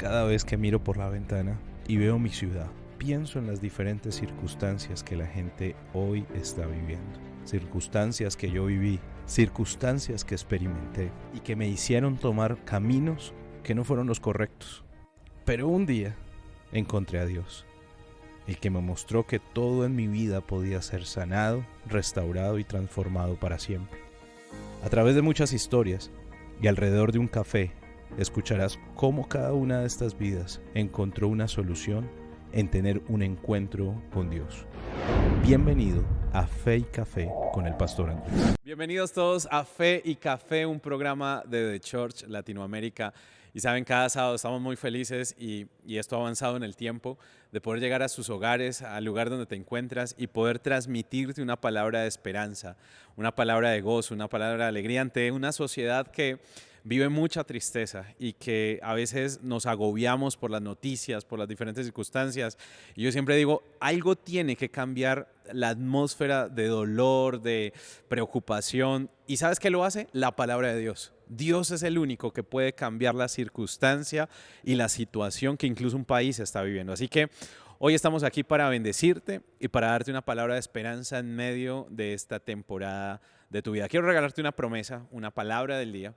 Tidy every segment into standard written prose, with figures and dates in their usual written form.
Cada vez que miro por la ventana y veo mi ciudad, pienso en las diferentes circunstancias que la gente hoy está viviendo. Circunstancias que yo viví, circunstancias que experimenté y que me hicieron tomar caminos que no fueron los correctos. Pero un día encontré a Dios, el que me mostró que todo en mi vida podía ser sanado, restaurado y transformado para siempre. A través de muchas historias y alrededor de un café, escucharás cómo cada una de estas vidas encontró una solución en tener un encuentro con Dios. Bienvenido a Fe y Café con el Pastor Andrés. Bienvenidos todos a Fe y Café, un programa de The Church Latinoamérica. Y saben, cada sábado estamos muy felices y esto ha avanzado en el tiempo de poder llegar a sus hogares, al lugar donde te encuentras y poder transmitirte una palabra de esperanza, una palabra de gozo, una palabra de alegría ante una sociedad que vive mucha tristeza y que a veces nos agobiamos por las noticias, por las diferentes circunstancias. Y yo siempre digo, algo tiene que cambiar la atmósfera de dolor, de preocupación. ¿Y sabes qué lo hace? La palabra de Dios. Dios es el único que puede cambiar la circunstancia y la situación que incluso un país está viviendo. Así que hoy estamos aquí para bendecirte y para darte una palabra de esperanza en medio de esta temporada de tu vida. Quiero regalarte una promesa, una palabra del día.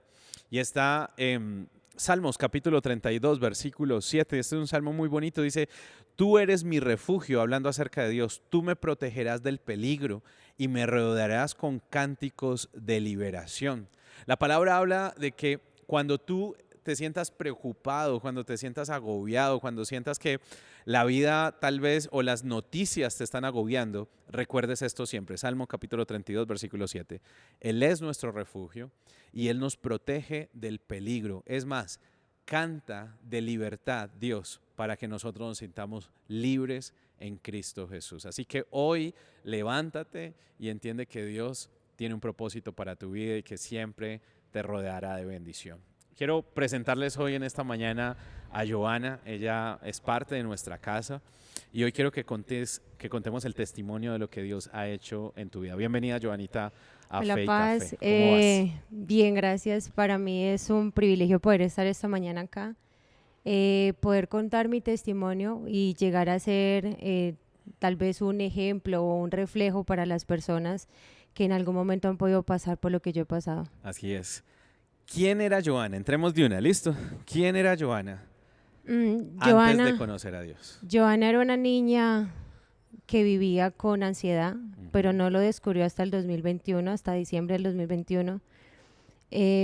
Y está en Salmos capítulo 32, versículo 7. Este es un salmo muy bonito. Dice, tú eres mi refugio, hablando acerca de Dios. Tú me protegerás del peligro y me rodearás con cánticos de liberación. La palabra habla de que cuando tú te sientas preocupado, cuando te sientas agobiado, cuando sientas que la vida tal vez o las noticias te están agobiando, recuerdes esto siempre. Salmo capítulo 32, versículo 7. Él es nuestro refugio y Él nos protege del peligro. Es más, canta de libertad Dios para que nosotros nos sintamos libres en Cristo Jesús. Así que hoy levántate y entiende que Dios tiene un propósito para tu vida y que siempre te rodeará de bendición. Quiero presentarles hoy en esta mañana a Joana. Ella es parte de nuestra casa y hoy quiero que contemos el testimonio de lo que Dios ha hecho en tu vida. Bienvenida, Joanita, a Hola, Fe y Paz. Café. ¿Cómo vas? Bien, gracias. Para mí es un privilegio poder estar esta mañana acá, poder contar mi testimonio y llegar a ser tal vez un ejemplo o un reflejo para las personas que en algún momento han podido pasar por lo que yo he pasado. Así es. ¿Quién era Joana? Entremos de una, ¿listo? ¿Quién era Joana antes de conocer a Dios? Joana era una niña que vivía con ansiedad, pero no lo descubrió hasta el 2021, hasta diciembre del 2021.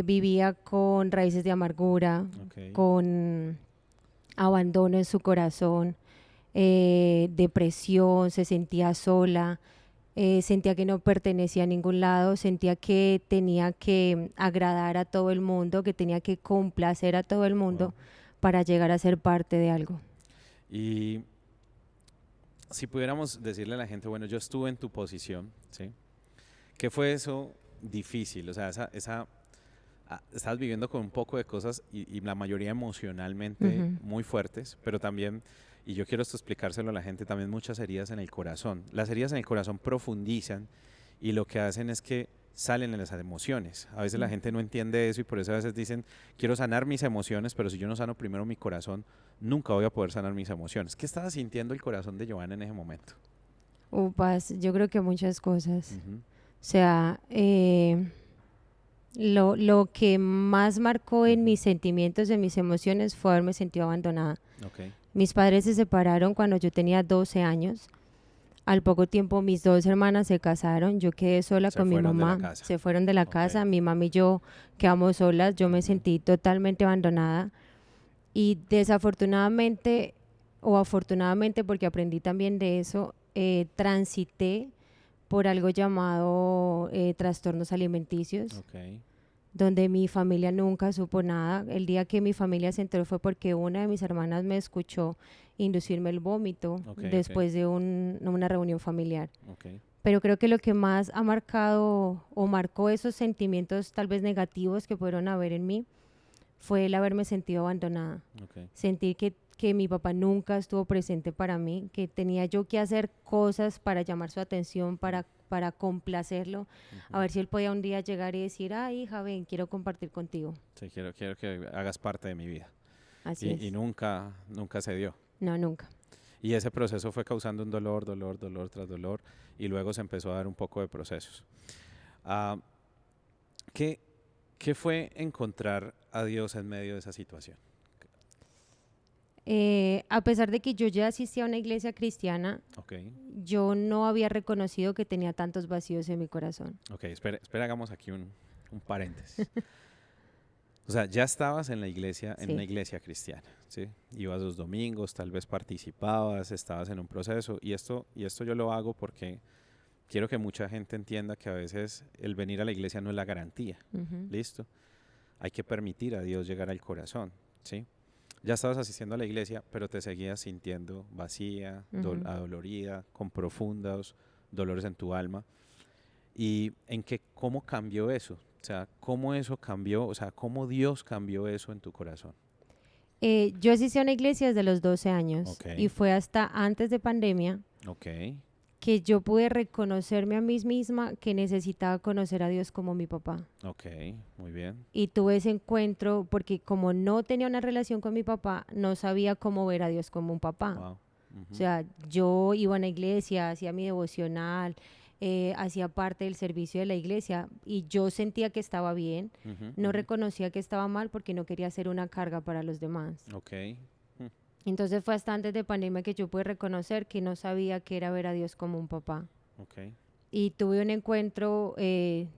Vivía con raíces de amargura, con abandono en su corazón, depresión, se sentía sola, sentía que no pertenecía a ningún lado, sentía que tenía que agradar a todo el mundo, que tenía que complacer a todo el mundo para llegar a ser parte de algo. Y si pudiéramos decirle a la gente, bueno, yo estuve en tu posición, ¿sí? ¿Qué fue eso difícil? O sea, estás viviendo con un poco de cosas y la mayoría emocionalmente muy fuertes, pero también, y yo quiero esto explicárselo a la gente, también muchas heridas en el corazón. Las heridas en el corazón profundizan y lo que hacen es que salen en las emociones. A veces la gente no entiende eso y por eso a veces dicen, quiero sanar mis emociones, pero si yo no sano primero mi corazón, nunca voy a poder sanar mis emociones. ¿Qué estaba sintiendo el corazón de Joana en ese momento? Paz, yo creo que muchas cosas. O sea, lo que más marcó en mis sentimientos, en mis emociones, fue haberme sentido abandonada. Mis padres se separaron cuando yo tenía 12 años. Al poco tiempo mis dos hermanas se casaron, yo quedé sola con mi mamá, se fueron de la casa, mi mamá y yo quedamos solas, yo me sentí totalmente abandonada y desafortunadamente o afortunadamente, porque aprendí también de eso, transité por algo llamado trastornos alimenticios, donde mi familia nunca supo nada. El día que mi familia se enteró fue porque una de mis hermanas me escuchó inducirme el vómito después de una reunión familiar. Pero creo que lo que más ha marcado o marcó esos sentimientos tal vez negativos que pudieron haber en mí fue el haberme sentido abandonada. Sentir que mi papá nunca estuvo presente para mí, que tenía yo que hacer cosas para llamar su atención, para complacerlo, a ver si él podía un día llegar y decir, hija, ven, quiero compartir contigo. Sí, quiero que hagas parte de mi vida. Así es. Y nunca se dio. No, nunca. Y ese proceso fue causando un dolor tras dolor, y luego se empezó a dar un poco de procesos. ¿Qué fue encontrar a Dios en medio de esa situación? A pesar de que yo ya asistía a una iglesia cristiana, yo no había reconocido que tenía tantos vacíos en mi corazón. Ok, espera, hagamos aquí un paréntesis. O sea, ya estabas en la iglesia, en una iglesia cristiana, ¿sí? Ibas los domingos, tal vez participabas, estabas en un proceso, y esto yo lo hago porque quiero que mucha gente entienda que a veces el venir a la iglesia no es la garantía, ¿listo? Hay que permitir a Dios llegar al corazón, ¿sí? Ya estabas asistiendo a la iglesia, pero te seguías sintiendo vacía, adolorida, con profundos dolores en tu alma. ¿Y cómo cambió eso? O sea, ¿cómo eso cambió? O sea, ¿cómo Dios cambió eso en tu corazón? Yo asistí a una iglesia desde los 12 años y fue hasta antes de pandemia que yo pude reconocerme a mí misma que necesitaba conocer a Dios como mi papá. Ok, muy bien. Y tuve ese encuentro porque como no tenía una relación con mi papá, no sabía cómo ver a Dios como un papá. Wow. O sea, yo iba a una iglesia, hacía mi devocional, hacía parte del servicio de la iglesia y yo sentía que estaba bien, no reconocía que estaba mal porque no quería ser una carga para los demás. Entonces fue hasta antes de pandemia que yo pude reconocer que no sabía qué era ver a Dios como un papá. Y tuve un encuentro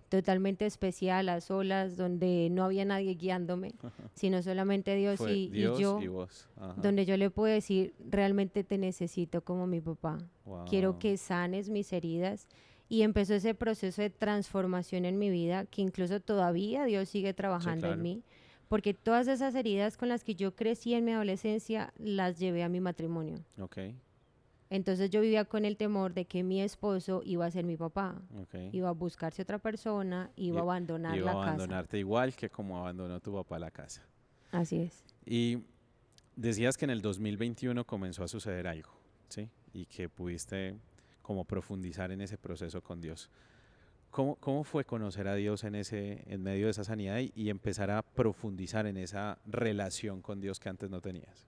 totalmente especial, a solas, donde no había nadie guiándome, sino solamente Dios, y yo, y vos. donde yo le pude decir, realmente te necesito como mi papá. Wow. Quiero que sanes mis heridas. Y empezó ese proceso de transformación en mi vida, que incluso todavía Dios sigue trabajando en mí, porque todas esas heridas con las que yo crecí en mi adolescencia, las llevé a mi matrimonio. Entonces yo vivía con el temor de que mi esposo iba a ser mi papá, iba a buscarse otra persona, iba a abandonar la casa. Iba a abandonarte igual que como abandonó tu papá la casa. Así es. Y decías que en el 2021 comenzó a suceder algo, ¿sí? Y que pudiste como profundizar en ese proceso con Dios. ¿Cómo fue conocer a Dios en medio de esa sanidad y empezar a profundizar en esa relación con Dios que antes no tenías?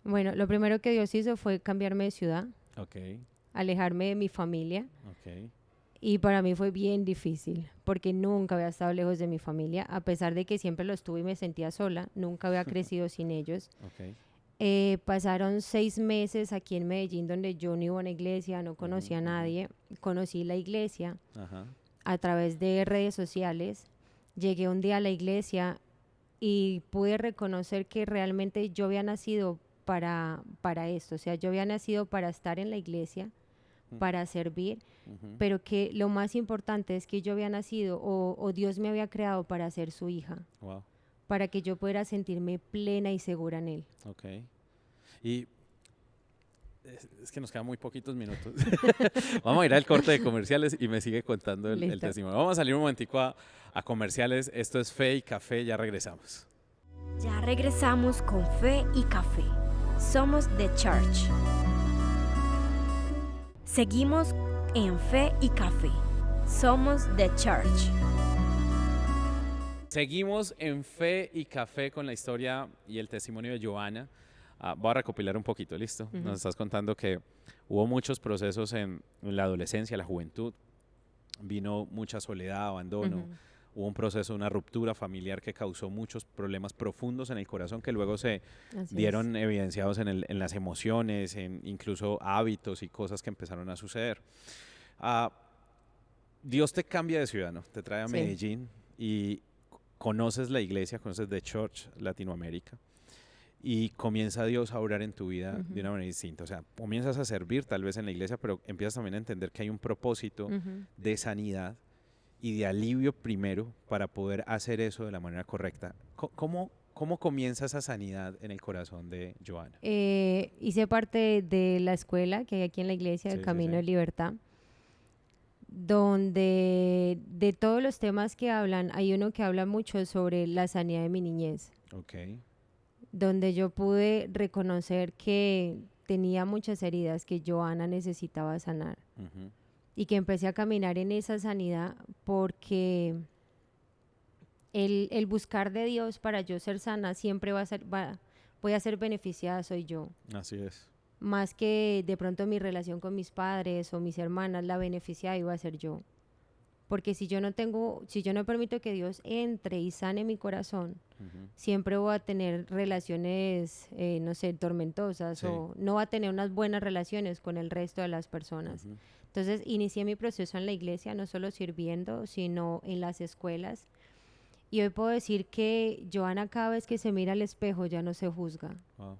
Bueno, lo primero que Dios hizo fue cambiarme de ciudad, alejarme de mi familia. Y para mí fue bien difícil, porque nunca había estado lejos de mi familia, a pesar de que siempre lo estuve y me sentía sola, nunca había crecido sin ellos. Pasaron 6 meses aquí en Medellín, donde yo no iba a una iglesia, no conocía a nadie. Conocí la iglesia a través de redes sociales. Llegué un día a la iglesia y pude reconocer que realmente yo había nacido para esto. O sea, yo había nacido para estar en la iglesia, para servir, pero que lo más importante es que yo había nacido o Dios me había creado para ser su hija. Para que yo pudiera sentirme plena y segura en Él. Y es que nos quedan muy poquitos minutos. Vamos a ir al corte de comerciales y me sigue contando el testimonio. Vamos a salir un momentico a comerciales. Esto es Fe y Café, ya regresamos. Ya regresamos con Fe y Café. Somos The Church. Seguimos en Fe y Café. Somos The Church. Seguimos en Fe y Café con la historia y el testimonio de Johanna. Voy a recopilar un poquito, ¿listo? Nos estás contando que hubo muchos procesos en la adolescencia, la juventud. Vino mucha soledad, abandono. Hubo un proceso, una ruptura familiar que causó muchos problemas profundos en el corazón que luego se dieron evidenciados en las emociones, en incluso hábitos y cosas que empezaron a suceder. Dios te cambia de ciudad, ¿no? Te trae a Medellín y conoces la iglesia, conoces The Church Latinoamérica y comienza Dios a obrar en tu vida de una manera distinta. O sea, comienzas a servir tal vez en la iglesia, pero empiezas también a entender que hay un propósito de sanidad y de alivio primero para poder hacer eso de la manera correcta. ¿Cómo comienza esa sanidad en el corazón de Johanna? Hice parte de la escuela que hay aquí en la iglesia, el Camino de Libertad, donde de todos los temas que hablan, hay uno que habla mucho sobre la sanidad de mi niñez. Donde yo pude reconocer que tenía muchas heridas que Johanna necesitaba sanar. Y que empecé a caminar en esa sanidad porque el buscar de Dios para yo ser sana siempre va voy a ser beneficiada soy yo. Así es. Más que de pronto mi relación con mis padres o mis hermanas, la beneficiada iba a ser yo. Porque si yo no permito que Dios entre y sane mi corazón, siempre voy a tener relaciones, no sé, tormentosas, o no voy a tener unas buenas relaciones con el resto de las personas. Entonces inicié mi proceso en la iglesia, no solo sirviendo, sino en las escuelas. Y hoy puedo decir que Joana, cada vez que se mira al espejo, ya no se juzga. Wow.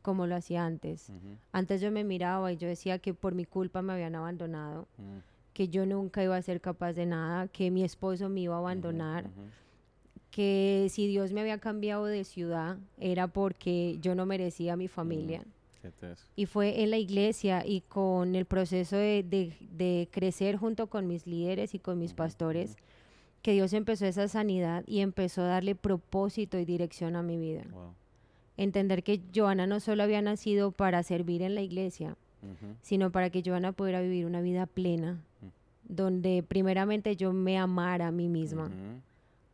Como lo hacía antes. Antes yo me miraba y yo decía que por mi culpa me habían abandonado, que yo nunca iba a ser capaz de nada, que mi esposo me iba a abandonar, que si Dios me había cambiado de ciudad era porque yo no merecía a mi familia. Y fue en la iglesia y con el proceso de crecer junto con mis líderes y con mis pastores que Dios empezó esa sanidad y empezó a darle propósito y dirección a mi vida. Wow. Entender que Joana no solo había nacido para servir en la iglesia, sino para que Joana pudiera vivir una vida plena, donde primeramente yo me amara a mí misma,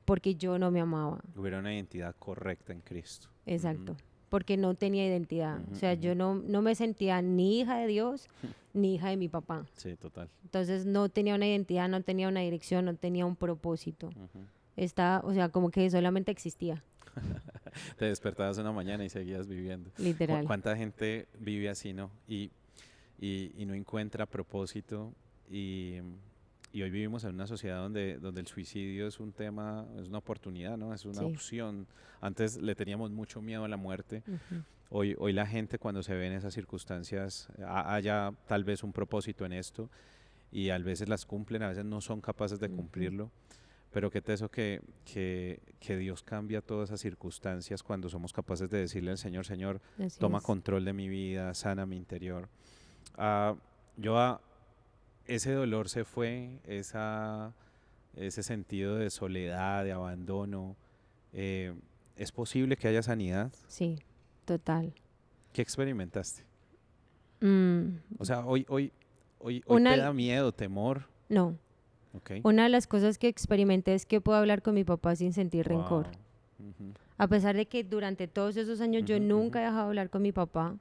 porque yo no me amaba. Hubiera una identidad correcta en Cristo. Exacto, porque no tenía identidad. O sea, yo no me sentía ni hija de Dios, ni hija de mi papá. Sí, total. Entonces no tenía una identidad, no tenía una dirección, no tenía un propósito. Estaba, o sea, como que solamente existía. Te despertabas una mañana y seguías viviendo. Literal. ¿Cuánta gente vive así, no? Y no encuentra propósito y hoy vivimos en una sociedad donde el suicidio es un tema, es una oportunidad, ¿no? Es una opción. Antes le teníamos mucho miedo a la muerte. Hoy la gente, cuando se ve en esas circunstancias, haya tal vez un propósito en esto y a veces las cumplen, a veces no son capaces de cumplirlo. Pero qué teso que Dios cambia todas esas circunstancias cuando somos capaces de decirle al Señor, Señor, toma control de mi vida, sana mi interior. Ese dolor se fue, ese sentido de soledad, de abandono. ¿Es posible que haya sanidad? Sí, total. ¿Qué experimentaste? O sea, hoy ¿te da miedo, temor? No. Okay. Una de las cosas que experimenté es que puedo hablar con mi papá sin sentir rencor. A pesar de que durante todos esos años yo nunca he dejado de hablar con mi papá,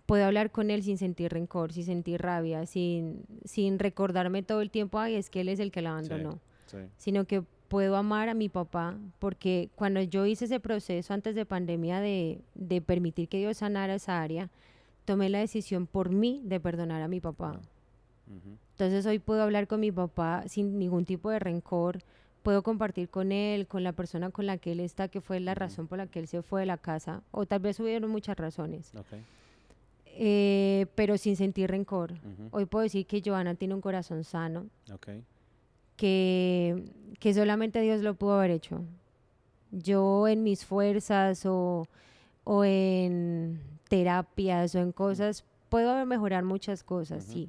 puedo hablar con él sin sentir rencor, sin sentir rabia, sin recordarme todo el tiempo, ay, es que él es el que la abandonó. Sino que puedo amar a mi papá, porque cuando yo hice ese proceso antes de pandemia de permitir que Dios sanara esa área, tomé la decisión por mí de perdonar a mi papá. Entonces hoy puedo hablar con mi papá sin ningún tipo de rencor, puedo compartir con él, con la persona con la que él está, que fue la razón por la que él se fue de la casa, o tal vez hubieron muchas razones, pero sin sentir rencor. Hoy puedo decir que Joana tiene un corazón sano, que solamente Dios lo pudo haber hecho. Yo en mis fuerzas o en terapias o en cosas, puedo mejorar muchas cosas, sí.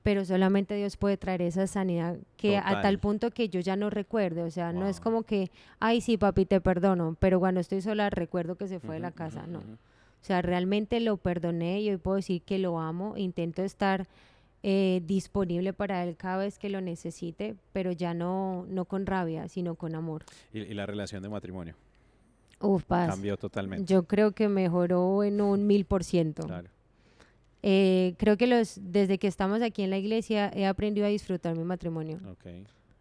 Pero solamente Dios puede traer esa sanidad que a tal punto que yo ya no recuerde, o sea, no es como que, ay, sí, papi, te perdono, pero cuando estoy sola recuerdo que se fue de la casa, no. O sea, realmente lo perdoné y hoy puedo decir que lo amo, intento estar disponible para él cada vez que lo necesite, pero ya no con rabia, sino con amor. ¿Y la relación de matrimonio? Paz. Cambió totalmente. Yo creo que mejoró en un 1000%. Claro. Creo que desde que estamos aquí en la iglesia he aprendido a disfrutar mi matrimonio.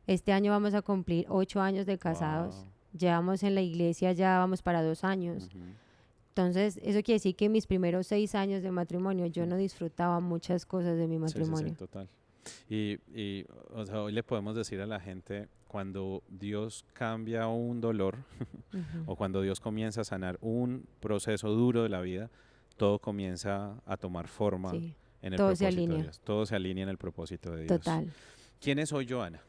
Este año vamos a cumplir 8 años de casados. Llevamos en la iglesia, ya vamos para 2 años. Entonces, eso quiere decir que mis primeros 6 años de matrimonio yo no disfrutaba muchas cosas de mi matrimonio. Sí, total. Y o sea, hoy le podemos decir a la gente, cuando Dios cambia un dolor o cuando Dios comienza a sanar un proceso duro de la vida, todo comienza a tomar forma en el propósito de Dios. Todo se alinea en el propósito de Dios. Total. ¿Quién es hoy Joana?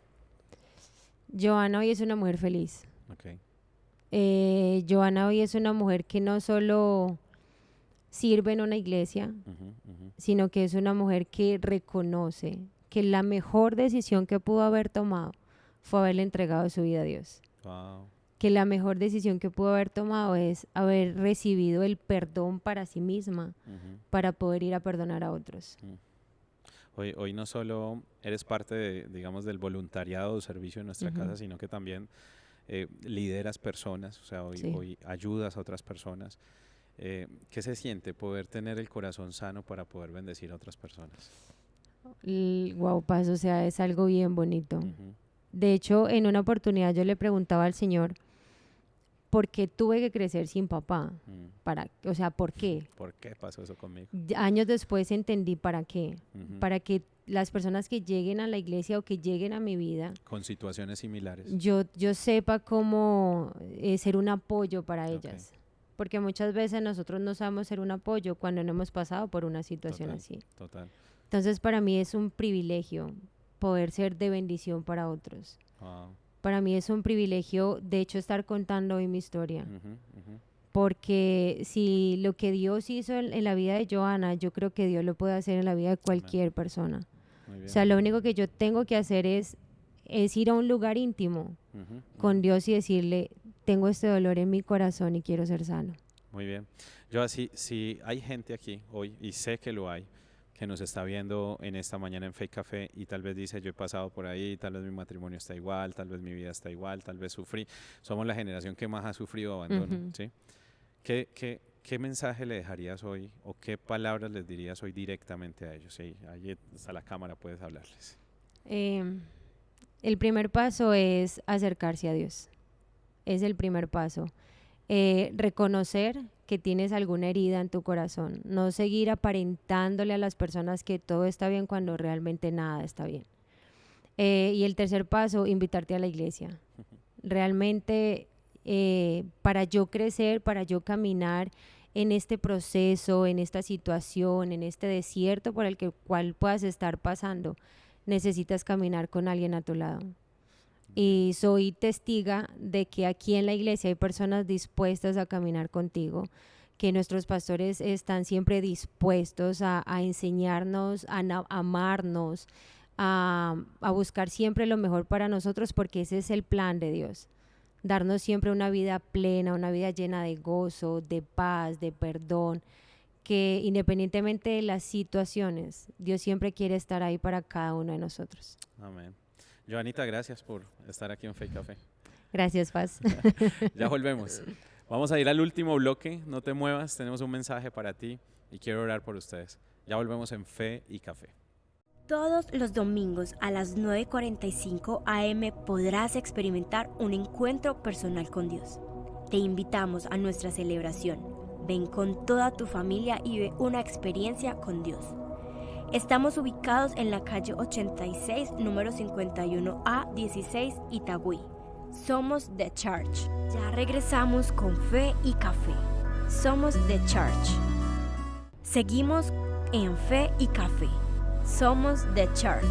Joana hoy es una mujer feliz. Joana hoy es una mujer que no solo sirve en una iglesia, sino que es una mujer que reconoce que la mejor decisión que pudo haber tomado fue haberle entregado su vida a Dios. Wow. Que la mejor decisión que pudo haber tomado es haber recibido el perdón para sí misma, para poder ir a perdonar a otros. Hoy no solo eres parte digamos, del voluntariado o servicio en nuestra casa, sino que también lideras personas, o sea, hoy ayudas a otras personas. ¿Qué se siente poder tener el corazón sano para poder bendecir a otras personas? Wow, Paz, o sea, es algo bien bonito. Ujú. De hecho, en una oportunidad yo le preguntaba al Señor, ¿por qué tuve que crecer sin papá? O sea, ¿por qué? ¿Por qué pasó eso conmigo? Años después entendí para qué. Ujú. Para que las personas que lleguen a la iglesia o que lleguen a mi vida, Con situaciones similares. yo sepa cómo ser un apoyo para Ok. ellas. Porque muchas veces nosotros no sabemos ser un apoyo cuando no hemos pasado por una situación Total, así. total. Entonces, para mí es un privilegio poder ser de bendición para otros. Wow. Para mí es un privilegio, de hecho, estar contando hoy mi historia. Ujú, ujú. Porque si lo que Dios hizo en la vida de Johanna, yo creo que Dios lo puede hacer en la vida de cualquier persona. Muy bien. O sea, lo único que yo tengo que hacer es ir a un lugar íntimo Ujú, con ujú. Dios y decirle, tengo este dolor en mi corazón y quiero ser sano. Muy bien. Yo así, si hay gente aquí hoy, y sé que lo hay, que nos está viendo en esta mañana en Fe y Café y tal vez dice, yo he pasado por ahí, tal vez mi matrimonio está igual, tal vez mi vida está igual, tal vez sufrí. Somos la generación que más ha sufrido abandono, Ujú. ¿sí? ¿Qué mensaje le dejarías hoy o qué palabras les dirías hoy directamente a ellos? Sí, ahí está la cámara, puedes hablarles. El primer paso es acercarse a Dios. Es el primer paso. Reconocer que tienes alguna herida en tu corazón. No seguir aparentándole a las personas que todo está bien cuando realmente nada está bien. Y el tercer paso, invitarte a la iglesia. Realmente, para yo crecer, para yo caminar en este proceso, en esta situación, en este desierto por el cual puedas estar pasando, necesitas caminar con alguien a tu lado. Y soy testiga de que aquí en la iglesia hay personas dispuestas a caminar contigo, que nuestros pastores están siempre dispuestos a enseñarnos, a amarnos, a buscar siempre lo mejor para nosotros, porque ese es el plan de Dios. Darnos siempre una vida plena, una vida llena de gozo, de paz, de perdón, que independientemente de las situaciones, Dios siempre quiere estar ahí para cada uno de nosotros. Amén. Joanita, gracias por estar aquí en Fe y Café. Gracias, Paz. Ya volvemos. Vamos a ir al último bloque, no te muevas, tenemos un mensaje para ti y quiero orar por ustedes. Ya volvemos en Fe y Café. Todos los domingos a las 9:45 am podrás experimentar un encuentro personal con Dios. Te invitamos a nuestra celebración. Ven con toda tu familia y ve una experiencia con Dios. Estamos ubicados en la calle 86, número 51A 16, Itagüí. Somos The Church. Ya regresamos con Fe y Café. Somos The Church. Seguimos en Fe y Café. Somos The Church.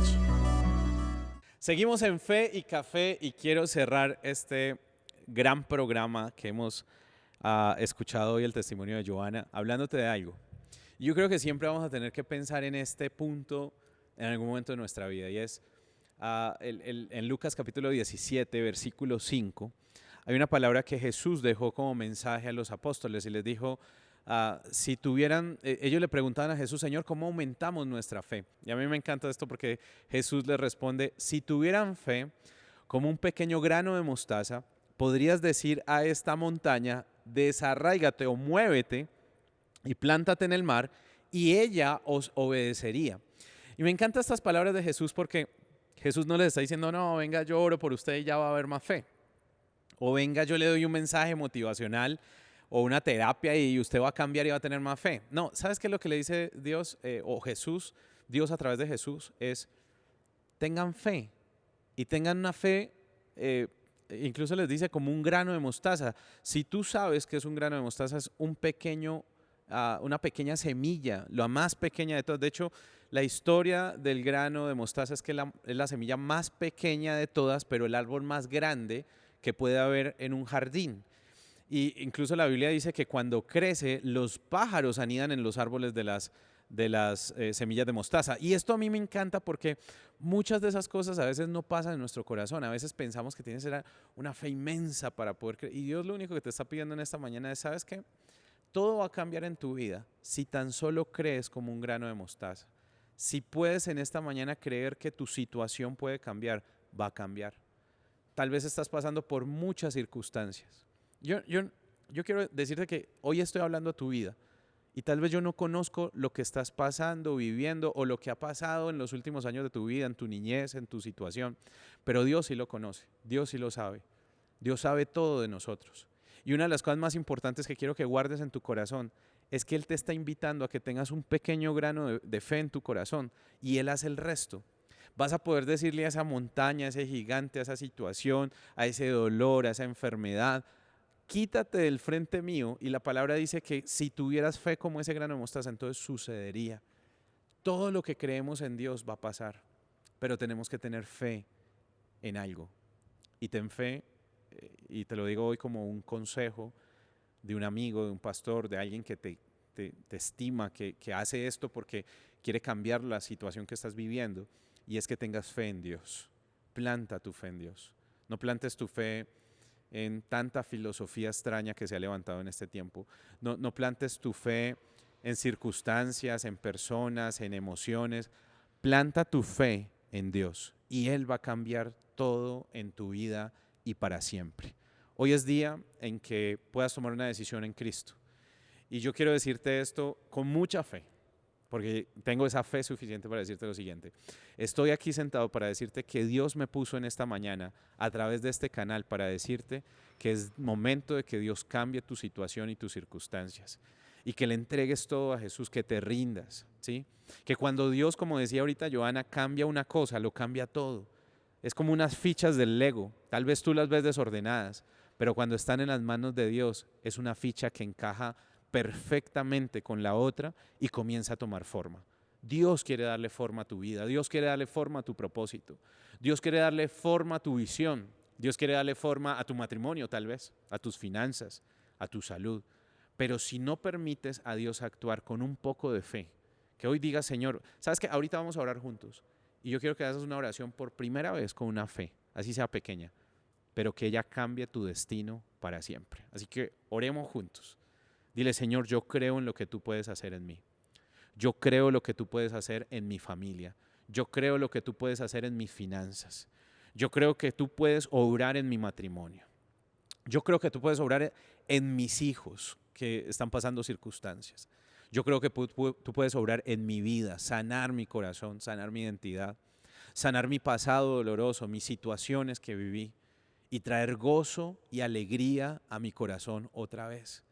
Seguimos en Fe y Café y quiero cerrar este gran programa que hemos escuchado hoy, el testimonio de Johanna, hablándote de algo. Yo creo que siempre vamos a tener que pensar en este punto en algún momento de nuestra vida y es en Lucas capítulo 17, versículo 5, hay una palabra que Jesús dejó como mensaje a los apóstoles y les dijo, si tuvieran, ellos le preguntaban a Jesús, Señor, ¿cómo aumentamos nuestra fe? Y a mí me encanta esto porque Jesús les responde, si tuvieran fe como un pequeño grano de mostaza, podrías decir a esta montaña, desarráigate o muévete y plántate en el mar, y ella os obedecería. Y me encantan estas palabras de Jesús porque Jesús no les está diciendo, no, venga, yo oro por usted y ya va a haber más fe. O venga, yo le doy un mensaje motivacional o una terapia y usted va a cambiar y va a tener más fe. No, ¿sabes qué es lo que le dice Dios o Jesús, Dios a través de Jesús? Es, tengan fe y tengan una fe, incluso les dice como un grano de mostaza. Si tú sabes que es un grano de mostaza, es un pequeño una pequeña semilla, la más pequeña de todas. De hecho, la historia del grano de mostaza es que es la semilla más pequeña de todas, pero el árbol más grande que puede haber en un jardín. Y incluso la Biblia dice que cuando crece, los pájaros anidan en los árboles de las semillas de mostaza. Y esto a mí me encanta porque muchas de esas cosas a veces no pasan en nuestro corazón. A veces pensamos que tienes que ser una fe inmensa para poder creer. Y Dios lo único que te está pidiendo en esta mañana es, ¿sabes qué? Todo va a cambiar en tu vida si tan solo crees como un grano de mostaza. Si puedes en esta mañana creer que tu situación puede cambiar, va a cambiar. Tal vez estás pasando por muchas circunstancias. Yo yo quiero decirte que hoy estoy hablando a tu vida y tal vez yo no conozco lo que estás pasando, viviendo o lo que ha pasado en los últimos años de tu vida, en tu niñez, en tu situación, pero Dios sí lo conoce, Dios sí lo sabe, Dios sabe todo de nosotros. Y una de las cosas más importantes que quiero que guardes en tu corazón es que Él te está invitando a que tengas un pequeño grano de fe en tu corazón y Él hace el resto. Vas a poder decirle a esa montaña, a ese gigante, a esa situación, a ese dolor, a esa enfermedad: quítate del frente mío, y la palabra dice que si tuvieras fe como ese grano de mostaza, entonces sucedería. Todo lo que creemos en Dios va a pasar, pero tenemos que tener fe en algo. Y ten fe, y te lo digo hoy como un consejo de un amigo, de un pastor, de alguien que te estima, que hace esto porque quiere cambiar la situación que estás viviendo, y es que tengas fe en Dios. Planta tu fe en Dios. No plantes tu fe en tanta filosofía extraña que se ha levantado en este tiempo. No plantes tu fe en circunstancias, en personas, en emociones. Planta tu fe en Dios y Él va a cambiar todo en tu vida y para siempre. Hoy es día en que puedas tomar una decisión en Cristo. Y yo quiero decirte esto con mucha fe, porque tengo esa fe suficiente para decirte lo siguiente. Estoy aquí sentado para decirte que Dios me puso en esta mañana a través de este canal para decirte que es momento de que Dios cambie tu situación y tus circunstancias y que le entregues todo a Jesús, que te rindas, ¿sí? Que cuando Dios, como decía ahorita Johanna, cambia una cosa, lo cambia todo. Es como unas fichas del Lego, tal vez tú las ves desordenadas, pero cuando están en las manos de Dios es una ficha que encaja perfectamente con la otra y comienza a tomar forma. Dios quiere darle forma a tu vida, Dios quiere darle forma a tu propósito, Dios quiere darle forma a tu visión, Dios quiere darle forma a tu matrimonio tal vez, a tus finanzas, a tu salud. Pero si no permites a Dios actuar con un poco de fe, que hoy digas: Señor, ¿sabes qué? Ahorita vamos a orar juntos y yo quiero que hagas una oración por primera vez con una fe, así sea pequeña, pero que ella cambie tu destino para siempre. Así que oremos juntos. Dile: Señor, yo creo en lo que tú puedes hacer en mí. Yo creo lo que tú puedes hacer en mi familia. Yo creo lo que tú puedes hacer en mis finanzas. Yo creo que tú puedes obrar en mi matrimonio. Yo creo que tú puedes obrar en mis hijos que están pasando circunstancias. Yo creo que tú puedes obrar en mi vida, sanar mi corazón, sanar mi identidad, sanar mi pasado doloroso, mis situaciones que viví y traer gozo y alegría a mi corazón otra vez.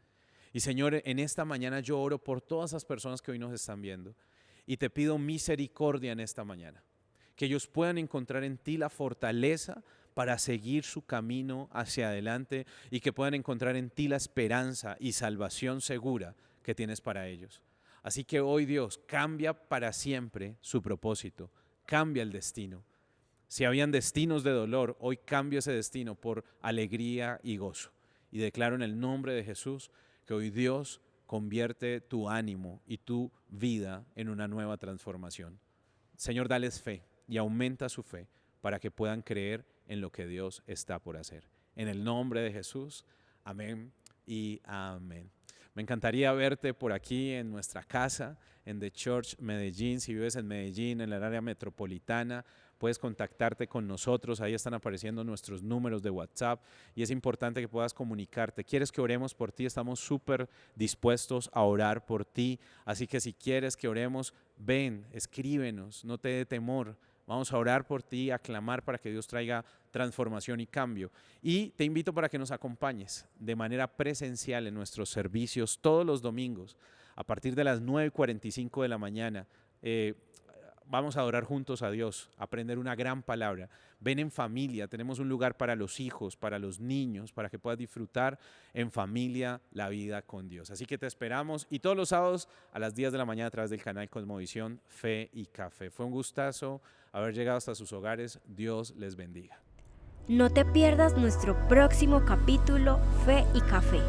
Y Señor, en esta mañana yo oro por todas esas personas que hoy nos están viendo y te pido misericordia en esta mañana, que ellos puedan encontrar en ti la fortaleza para seguir su camino hacia adelante y que puedan encontrar en ti la esperanza y salvación segura que tienes para ellos. Así que hoy, Dios, cambia para siempre su propósito, cambia el destino. Si habían destinos de dolor, hoy cambio ese destino por alegría y gozo. Y declaro en el nombre de Jesús que hoy Dios convierte tu ánimo y tu vida en una nueva transformación. Señor, dales fe y aumenta su fe para que puedan creer en lo que Dios está por hacer. En el nombre de Jesús, amén y amén. Me encantaría verte por aquí en nuestra casa, en The Church Medellín. Si vives en Medellín, en el área metropolitana, puedes contactarte con nosotros. Ahí están apareciendo nuestros números de WhatsApp y es importante que puedas comunicarte. ¿Quieres que oremos por ti? Estamos súper dispuestos a orar por ti. Así que si quieres que oremos, ven, escríbenos, no te dé temor. Vamos a orar por ti, a clamar para que Dios traiga transformación y cambio. Y te invito para que nos acompañes de manera presencial en nuestros servicios todos los domingos a partir de las 9:45 de la mañana. Vamos a adorar juntos a Dios, a aprender una gran palabra. Ven en familia, tenemos un lugar para los hijos, para los niños, para que puedas disfrutar en familia la vida con Dios. Así que te esperamos y todos los sábados a las 10 de la mañana a través del canal Cosmovisión, Fe y Café. Fue un gustazo haber llegado hasta sus hogares. Dios les bendiga. No te pierdas nuestro próximo capítulo, Fe y Café.